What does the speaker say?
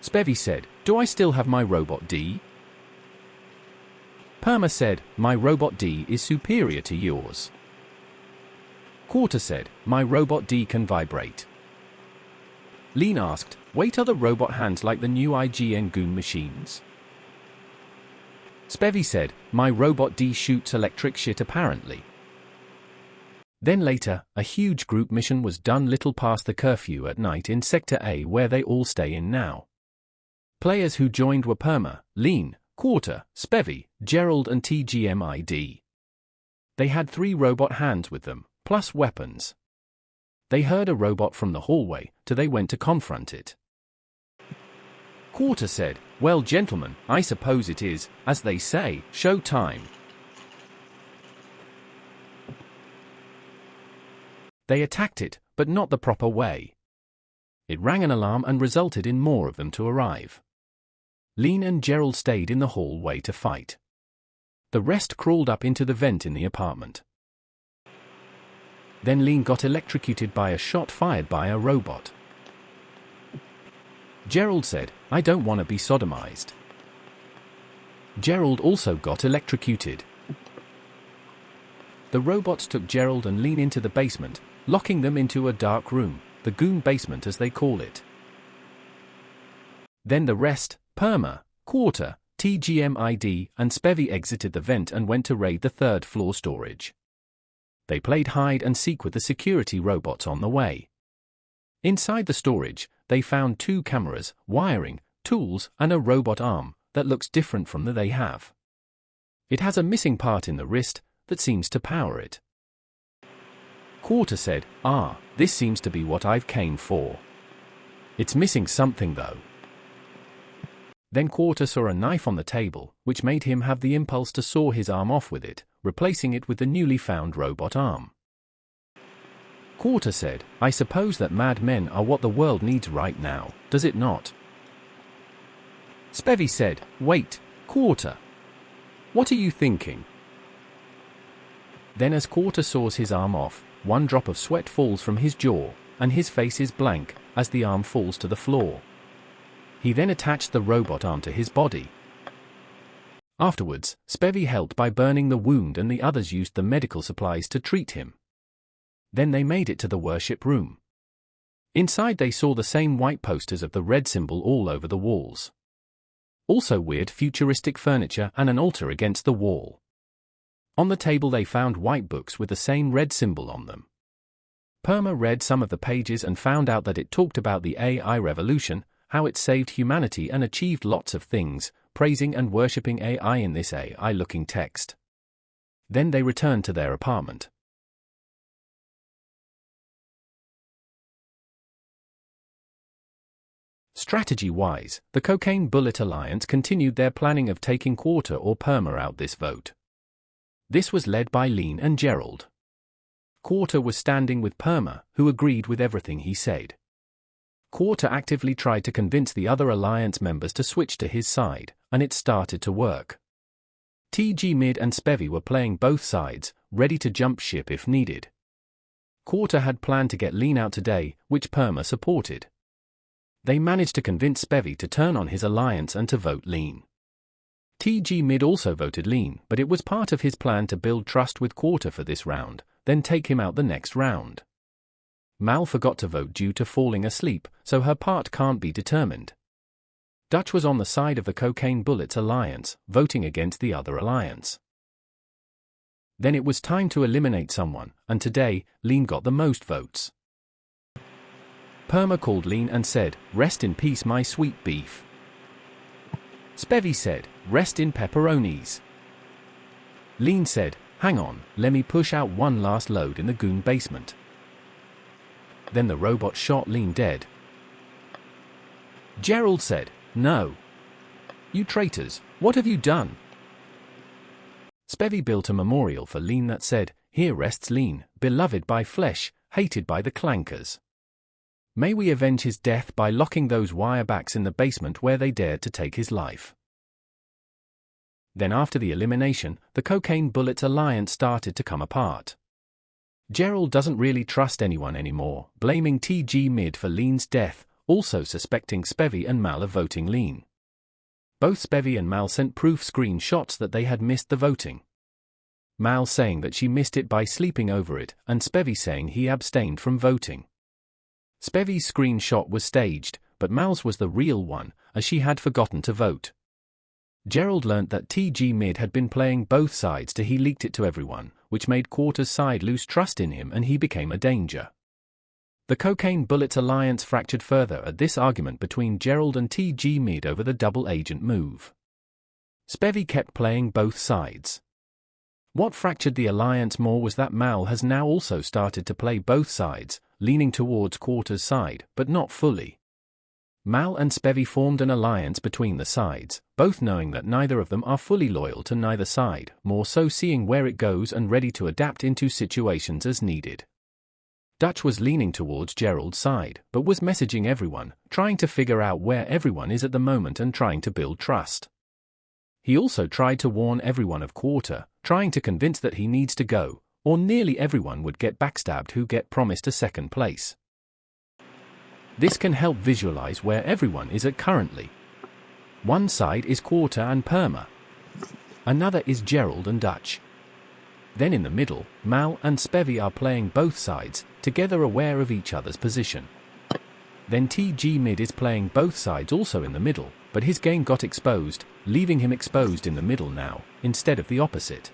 Spevy said, "Do I still have my Robot D?" Perma said, "My Robot D is superior to yours." Quarter said, "My Robot D can vibrate." Lean asked, "Wait, are the robot hands like the new IGN Goon machines?" Spevy said, "My Robot D shoots electric shit apparently." Then later, a huge group mission was done little past the curfew at night in Sector A, where they all stay in now. Players who joined were Perma, Lean, Quarter, Spevy, Gerald and TGMID. They had 3 robot hands with them, plus weapons. They heard a robot from the hallway, so they went to confront it. Quarter said, "Well, gentlemen, I suppose it is, as they say, show time." They attacked it, but not the proper way. It rang an alarm and resulted in more of them to arrive. Lean and Gerald stayed in the hallway to fight. The rest crawled up into the vent in the apartment. Then Lean got electrocuted by a shot fired by a robot. Gerald said, "I don't want to be sodomized." Gerald also got electrocuted. The robots took Gerald and Lean into the basement, locking them into a dark room, the Goon basement as they call it. Then the rest, Perma, Quarter, TGMID, and Spevy exited the vent and went to raid the 3rd floor storage. They played hide and seek with the security robots on the way. Inside the storage, they found 2 cameras, wiring, tools, and a robot arm that looks different from the they have. It has a missing part in the wrist that seems to power it. Quarter said, "This seems to be what I've came for. It's missing something though." Then Quarter saw a knife on the table, which made him have the impulse to saw his arm off with it, replacing it with the newly found robot arm. Quarter said, "I suppose that mad men are what the world needs right now, does it not?" Spevy said, "Wait, Quarter. What are you thinking?" Then as Quarter saws his arm off, one drop of sweat falls from his jaw, and his face is blank as the arm falls to the floor. He then attached the robot arm to his body. Afterwards, Spevy helped by burning the wound and the others used the medical supplies to treat him. Then they made it to the worship room. Inside they saw the same white posters of the red symbol all over the walls. Also weird futuristic furniture and an altar against the wall. On the table they found white books with the same red symbol on them. Perma read some of the pages and found out that it talked about the AI revolution, how it saved humanity and achieved lots of things, praising and worshipping AI in this AI-looking text. Then they returned to their apartment. Strategy-wise, the Cocaine Bullet Alliance continued their planning of taking Quarter or Perma out this vote. This was led by Lean and Gerald. Quarter was standing with Perma, who agreed with everything he said. Quarter actively tried to convince the other Alliance members to switch to his side, and it started to work. TG Mid and Spevy were playing both sides, ready to jump ship if needed. Quarter had planned to get Lean out today, which Perma supported. They managed to convince Spevy to turn on his alliance and to vote Lean. TG Mid also voted Lean, but it was part of his plan to build trust with Quarter for this round, then take him out the next round. Mal forgot to vote due to falling asleep, so her part can't be determined. Dutch was on the side of the Cocaine Bullets Alliance, voting against the other alliance. Then it was time to eliminate someone, and today, Lean got the most votes. Perma called Lean and said, "Rest in peace my sweet beef." Spevy said, "Rest in pepperonis." Lean said, "Hang on, let me push out one last load in the Goon basement." Then the robot shot Lean dead. Gerald said, "No. You traitors, what have you done?" Spevy built a memorial for Lean that said, "Here rests Lean, beloved by flesh, hated by the clankers. May we avenge his death by locking those wirebacks in the basement where they dared to take his life." Then after the elimination, the Cocaine Bullets Alliance started to come apart. Gerald doesn't really trust anyone anymore, blaming TG Mid for Lean's death, also suspecting Spevy and Mal of voting Lean. Both Spevy and Mal sent proof screenshots that they had missed the voting. Mal saying that she missed it by sleeping over it, and Spevy saying he abstained from voting. Spevy's screenshot was staged, but Mal's was the real one, as she had forgotten to vote. Gerald learnt that TG Mid had been playing both sides till he leaked it to everyone, which made Quarter's side lose trust in him and he became a danger. The Cocaine Bullets alliance fractured further at this argument between Gerald and TG Mid over the double agent move. Spevy kept playing both sides. What fractured the alliance more was that Mal has now also started to play both sides, leaning towards Quarter's side, but not fully. Mal and Spevy formed an alliance between the sides, both knowing that neither of them are fully loyal to neither side, more so seeing where it goes and ready to adapt into situations as needed. Dutch was leaning towards Gerald's side, but was messaging everyone, trying to figure out where everyone is at the moment and trying to build trust. He also tried to warn everyone of Quarter, trying to convince that he needs to go, or nearly everyone would get backstabbed who get promised a second place. This can help visualize where everyone is at currently. One side is Quarter and Perma. Another is Gerald and Dutch. Then in the middle, Mal and Spevy are playing both sides, together aware of each other's position. Then TG Mid is playing both sides also in the middle, but his game got exposed, leaving him exposed in the middle now, instead of the opposite.